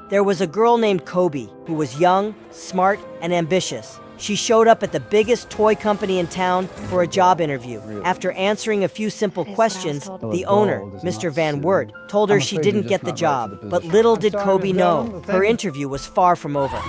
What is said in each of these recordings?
There was a girl named Kobe who was young, smart, and ambitious. She showed up at the biggest toy company in town for a job interview. After answering a few simple questions, the owner, Mr. Van Wert, told her she didn't get the job. But little did Kobe know, her interview was far from over.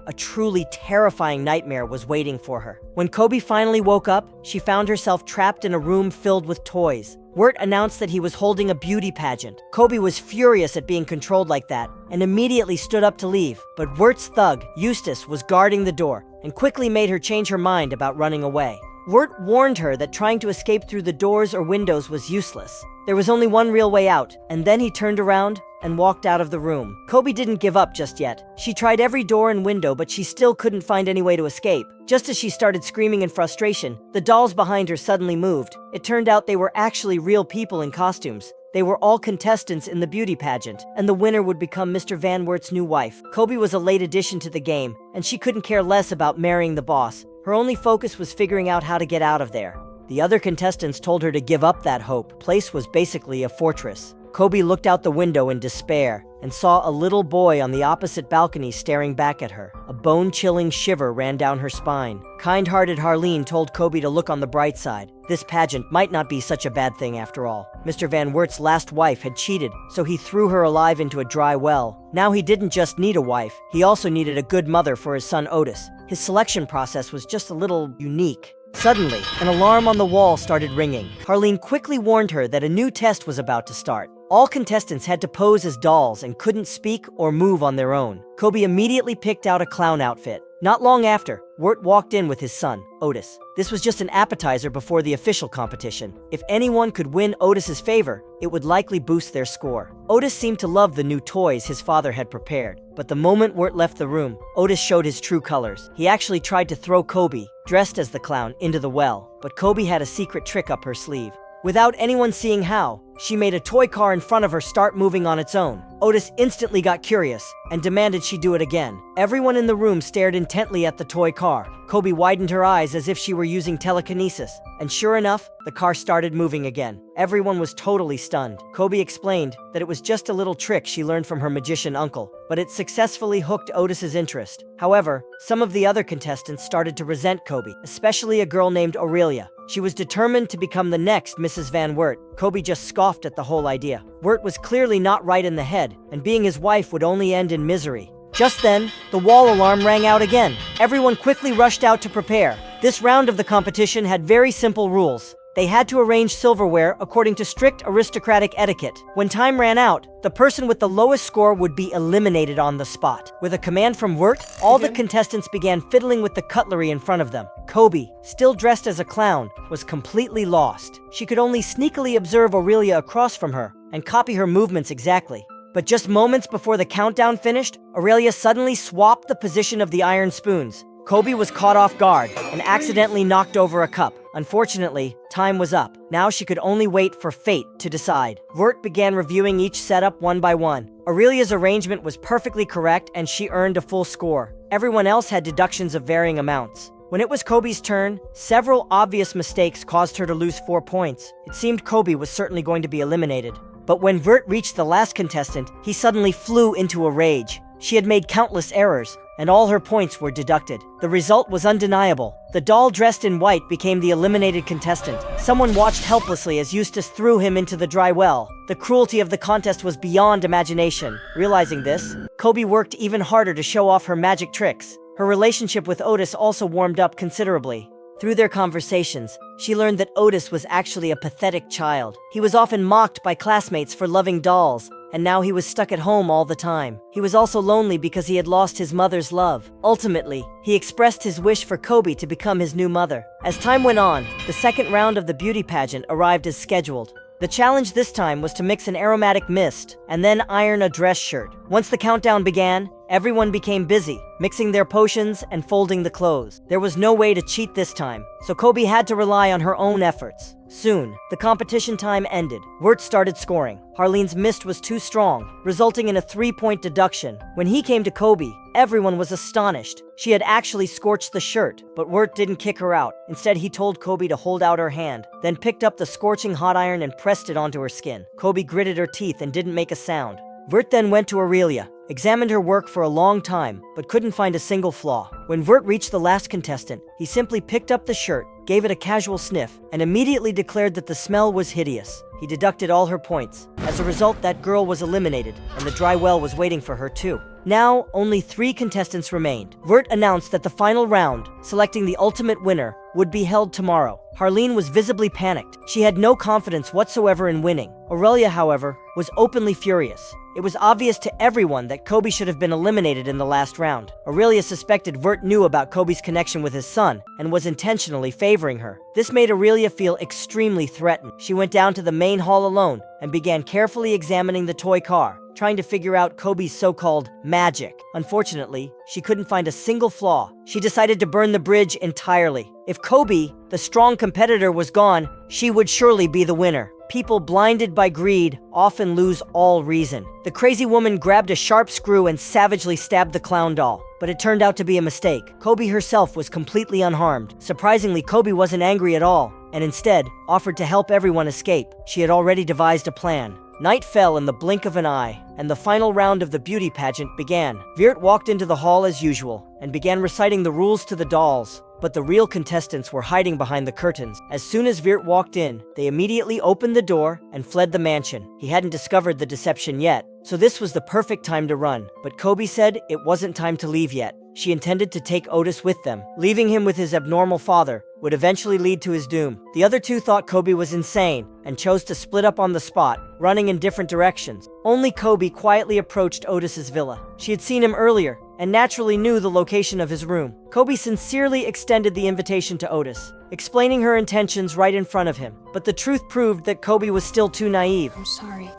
A truly terrifying nightmare was waiting for her. When Kobe finally woke up, she found herself trapped in a room filled with toys. Wert announced that he was holding a beauty pageant. Kobe was furious at being controlled like that and immediately stood up to leave. But Wert's thug, Eustace, was guarding the door and quickly made her change her mind about running away. Wert warned her that trying to escape through the doors or windows was useless. There was only one real way out, and then he turned around and walked out of the room. Kobe didn't give up just yet. She tried every door and window, but she still couldn't find any way to escape. Just as she started screaming in frustration, the dolls behind her suddenly moved. It turned out they were actually real people in costumes. They were all contestants in the beauty pageant, and the winner would become Mr. Van Wert's new wife. Kobe was a late addition to the game, and she couldn't care less about marrying the boss. Her only focus was figuring out how to get out of there. The other contestants told her to give up that hope. The place was basically a fortress. Kobe looked out the window in despair and saw a little boy on the opposite balcony staring back at her. A bone-chilling shiver ran down her spine. Kind-hearted Harleen told Kobe to look on the bright side. This pageant might not be such a bad thing after all. Mr. Van Wert's last wife had cheated, so he threw her alive into a dry well. Now he didn't just need a wife, he also needed a good mother for his son Otis. His selection process was just a little unique. Suddenly, an alarm on the wall started ringing. Harleen quickly warned her that a new test was about to start. All contestants had to pose as dolls and couldn't speak or move on their own. Kobe immediately picked out a clown outfit. Not long after, Wert walked in with his son, Otis. This was just an appetizer before the official competition. If anyone could win Otis's favor, it would likely boost their score. Otis seemed to love the new toys his father had prepared. But the moment Wert left the room, Otis showed his true colors. He actually tried to throw Kobe, dressed as the clown, into the well. But Kobe had a secret trick up her sleeve. Without anyone seeing how, she made a toy car in front of her start moving on its own. Otis instantly got curious and demanded she do it again. Everyone in the room stared intently at the toy car. Kobe widened her eyes as if she were using telekinesis, and sure enough, the car started moving again. Everyone was totally stunned. Kobe explained that it was just a little trick she learned from her magician uncle, but it successfully hooked Otis's interest. However, some of the other contestants started to resent Kobe, especially a girl named Aurelia. She was determined to become the next Mrs. Van Wert. Kobe just scoffed at the whole idea. Wert was clearly not right in the head, and being his wife would only end in misery. Just then, the wall alarm rang out again. Everyone quickly rushed out to prepare. This round of the competition had very simple rules. They had to arrange silverware according to strict aristocratic etiquette. When time ran out, the person with the lowest score would be eliminated on the spot. With a command from Wert, all the contestants began fiddling with the cutlery in front of them. Kobe, still dressed as a clown, was completely lost. She could only sneakily observe Aurelia across from her and copy her movements exactly. But just moments before the countdown finished, Aurelia suddenly swapped the position of the iron spoons. Kobe was caught off guard and accidentally knocked over a cup. Unfortunately, time was up. Now she could only wait for fate to decide. Wert began reviewing each setup one by one. Aurelia's arrangement was perfectly correct and she earned a full score. Everyone else had deductions of varying amounts. When it was Kobe's turn, several obvious mistakes caused her to lose 4 points. It seemed Kobe was certainly going to be eliminated. But when Wert reached the last contestant, he suddenly flew into a rage. She had made countless errors, and all her points were deducted. The result was undeniable. The doll dressed in white became the eliminated contestant. Someone watched helplessly as Eustace threw him into the dry well. The cruelty of the contest was beyond imagination. Realizing this, Kobe worked even harder to show off her magic tricks. Her relationship with Otis also warmed up considerably. Through their conversations, she learned that Otis was actually a pathetic child. He was often mocked by classmates for loving dolls, and now he was stuck at home all the time. He was also lonely because he had lost his mother's love. Ultimately, he expressed his wish for Kobe to become his new mother. As time went on, the second round of the beauty pageant arrived as scheduled. The challenge this time was to mix an aromatic mist and then iron a dress shirt. Once the countdown began, everyone became busy, mixing their potions and folding the clothes. There was no way to cheat this time, so Kobe had to rely on her own efforts. Soon, the competition time ended. Wert started scoring. Harleen's mist was too strong, resulting in a 3-point deduction. When he came to Kobe, everyone was astonished. She had actually scorched the shirt, but Wert didn't kick her out. Instead, he told Kobe to hold out her hand, then picked up the scorching hot iron and pressed it onto her skin. Kobe gritted her teeth and didn't make a sound. Vert then went to Aurelia, examined her work for a long time, but couldn't find a single flaw. When Vert reached the last contestant, he simply picked up the shirt, gave it a casual sniff, and immediately declared that the smell was hideous. He deducted all her points. As a result, that girl was eliminated, and the dry well was waiting for her too. Now, only 3 contestants remained. Vert announced that the final round, selecting the ultimate winner, would be held tomorrow. Harleen was visibly panicked. She had no confidence whatsoever in winning. Aurelia, however, was openly furious. It was obvious to everyone that Kobe should have been eliminated in the last round. Aurelia suspected Vert knew about Kobe's connection with his son and was intentionally favoring her. This made Aurelia feel extremely threatened. She went down to the main hall alone and began carefully examining the toy car, trying to figure out Kobe's so-called magic. Unfortunately, she couldn't find a single flaw. She decided to burn the bridge entirely. If Kobe, the strong competitor, was gone, she would surely be the winner. People blinded by greed often lose all reason. The crazy woman grabbed a sharp screw and savagely stabbed the clown doll, but it turned out to be a mistake. Kobe herself was completely unharmed. Surprisingly, Kobe wasn't angry at all, and instead offered to help everyone escape. She had already devised a plan. Night fell in the blink of an eye, and the final round of the beauty pageant began. Vert walked into the hall as usual and began reciting the rules to the dolls. But the real contestants were hiding behind the curtains. As soon as Vert walked in, they immediately opened the door and fled the mansion. He hadn't discovered the deception yet, so this was the perfect time to run. But Kobe said it wasn't time to leave yet. She intended to take Otis with them. Leaving him with his abnormal father would eventually lead to his doom. The other 2 thought Kobe was insane and chose to split up on the spot, running in different directions. Only Kobe quietly approached Otis's villa. She had seen him earlier and naturally knew the location of his room. Kobe sincerely extended the invitation to Otis, explaining her intentions right in front of him. But the truth proved that Kobe was still too naive. I'm sorry.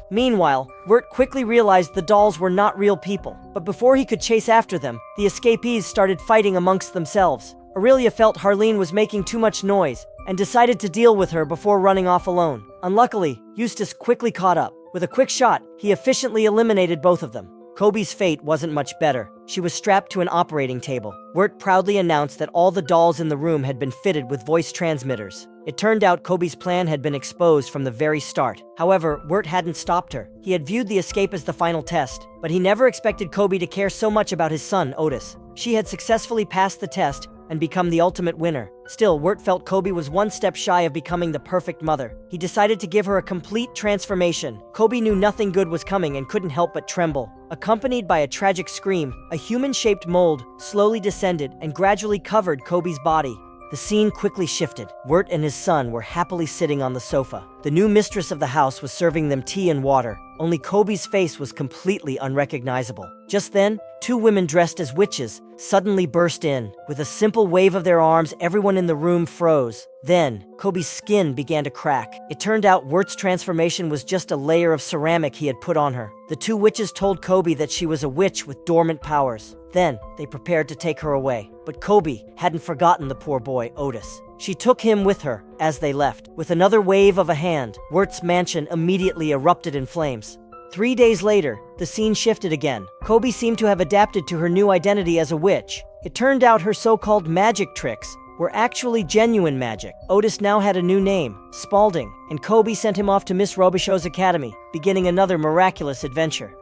Meanwhile, Vert quickly realized the dolls were not real people. But before he could chase after them, the escapees started fighting amongst themselves. Aurelia felt Harleen was making too much noise and decided to deal with her before running off alone. Unluckily, Eustace quickly caught up. With a quick shot, he efficiently eliminated both of them. Kobe's fate wasn't much better. She was strapped to an operating table. Vert proudly announced that all the dolls in the room had been fitted with voice transmitters. It turned out Kobe's plan had been exposed from the very start. However, Vert hadn't stopped her. He had viewed the escape as the final test, but he never expected Kobe to care so much about his son, Otis. She had successfully passed the test and become the ultimate winner. Still, Vert felt Kobe was one step shy of becoming the perfect mother. He decided to give her a complete transformation. Kobe knew nothing good was coming and couldn't help but tremble. Accompanied by a tragic scream, a human-shaped mold slowly descended and gradually covered Kobe's body. The scene quickly shifted. Vert and his son were happily sitting on the sofa. The new mistress of the house was serving them tea and water. Only Kobe's face was completely unrecognizable. Just then, 2 women dressed as witches suddenly burst in. With a simple wave of their arms, everyone in the room froze. Then, Kobe's skin began to crack. It turned out Vert's transformation was just a layer of ceramic he had put on her. The 2 witches told Kobe that she was a witch with dormant powers. Then, they prepared to take her away. But Kobe hadn't forgotten the poor boy, Otis. She took him with her as they left. With another wave of a hand, Vert's mansion immediately erupted in flames. 3 days later, the scene shifted again. Kobe seemed to have adapted to her new identity as a witch. It turned out her so-called magic tricks were actually genuine magic. Otis now had a new name, Spaulding, and Kobe sent him off to Miss Robichaud's academy, beginning another miraculous adventure.